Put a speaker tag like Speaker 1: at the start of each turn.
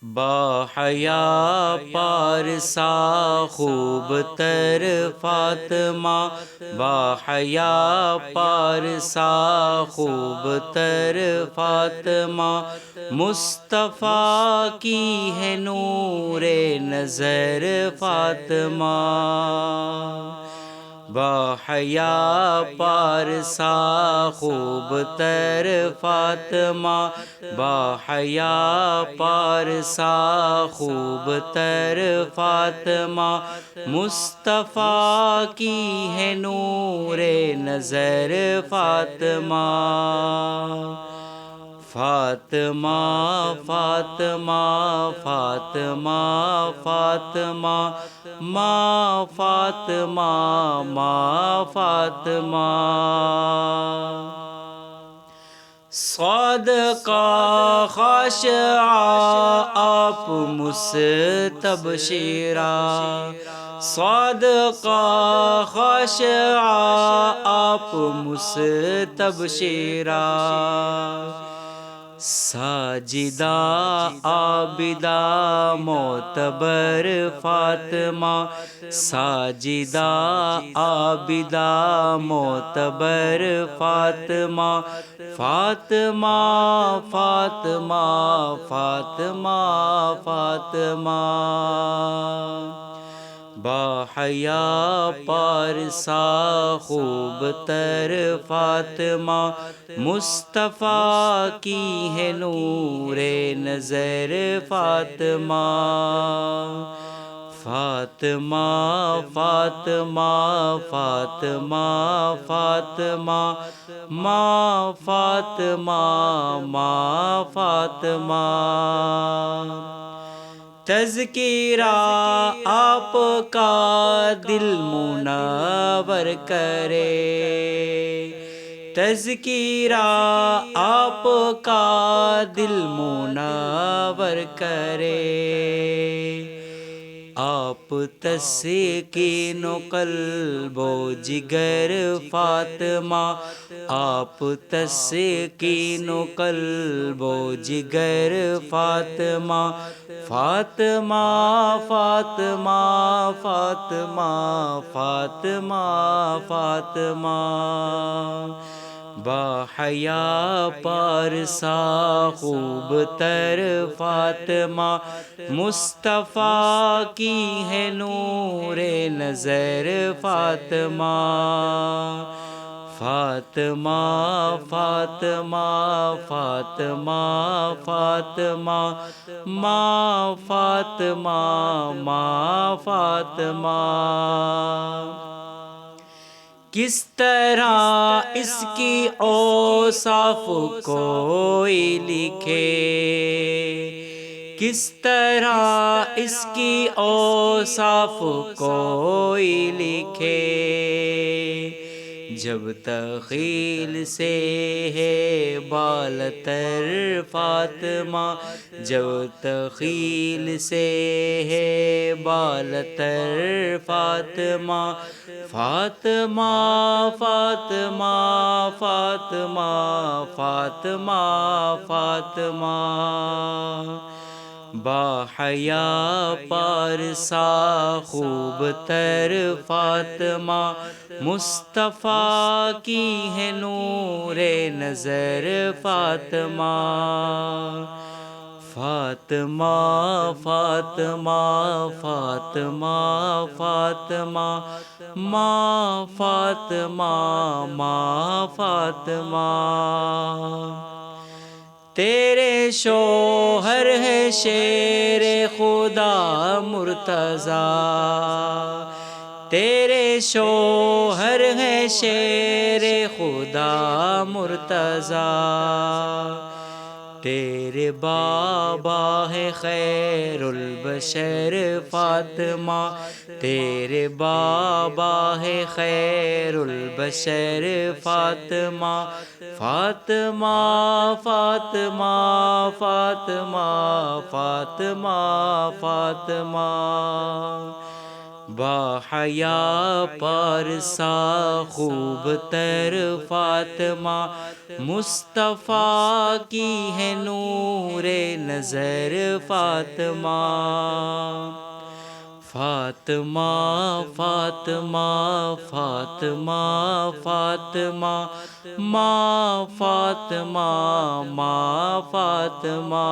Speaker 1: با حیا پارسا خوب تر فاطمہ، با حیا پارسا خوب تر فاطمہ، مصطفیٰ کی ہے نور نظر فاطمہ، با حیا پارسا خوب تر فاطمہ، با حیا پارسا خوب تر فاطمہ، مصطفیٰ کی ہے نور نظر فاطمہ، فاطمہ فاطمہ فاطمہ فاطمہ، ماں فاطمہ ماں فاطمہ، صادقہ خاشعہ آپ مستبشرہ، صادقہ خاشعہ آپ مستبشرہ، ساجدہ عابدہ معتبر فاطمہ، ساجدہ عابدہ معتبر فاطمہ، فاطمہ فاطمہ فاطمہ فاطمہ، با حیا پارسا خوب تر فاطمہ، مصطفیٰ کی ہے نور نظر فاطمہ، فاطمہ فاطمہ فاطمہ فاطمہ، ماں فاطمہ ماں فاطمہ، تذکرہ آپ کا دل منور کرے، تذکرہ آپ کا دل منور کرے، آپ تسکین قلب و جگر فاطمہ، آپ تسکین قلب و جگر فاطمہ، فاطمہ فاطمہ فاطمہ فاطمہ فاطمہ، با حیا پارسا خوب تر فاطمہ، مصطفیٰ کی ہے نور نظر فاطمہ، فاطمہ فاطمہ فاطمہ فاطمہ، ماں فاطمہ ماں فاطمہ، کس طرح اس کی اوصاف کوئی لکھے، کس طرح اس کی اوصاف کوئی لکھے، جب تخیل سے ہے بالتر فاطمہ، جب تخیل سے ہے بالتر فاطمہ، فاطمہ فاطمہ فاطمہ فاطمہ فاطمہ، با حیا پارسا خوب تر فاطمہ، مصطفیٰ کی ہے نور نظر فاطمہ، فاطمہ فاطمہ فاطمہ فاطمہ، ماں فاطمہ ماں فاطمہ، تیرے شوہر ہے شیر خدا مرتضیٰ، تیرے شوہر ہے شیر خدا مرتضیٰ، تیرے بابا ہے خیر البشر فاطمہ، تیرے بابا ہے خیر البشر فاطمہ، فاطمہ فاطمہ فاطمہ فاطمہ فاطمہ، با حیا پارسا خوب تر فاطمہ، مصطفیٰ کی ہے نور نظر فاطمہ، فاطمہ فاطمہ فاطمہ فاطمہ، ماں فاطمہ ماں فاطمہ۔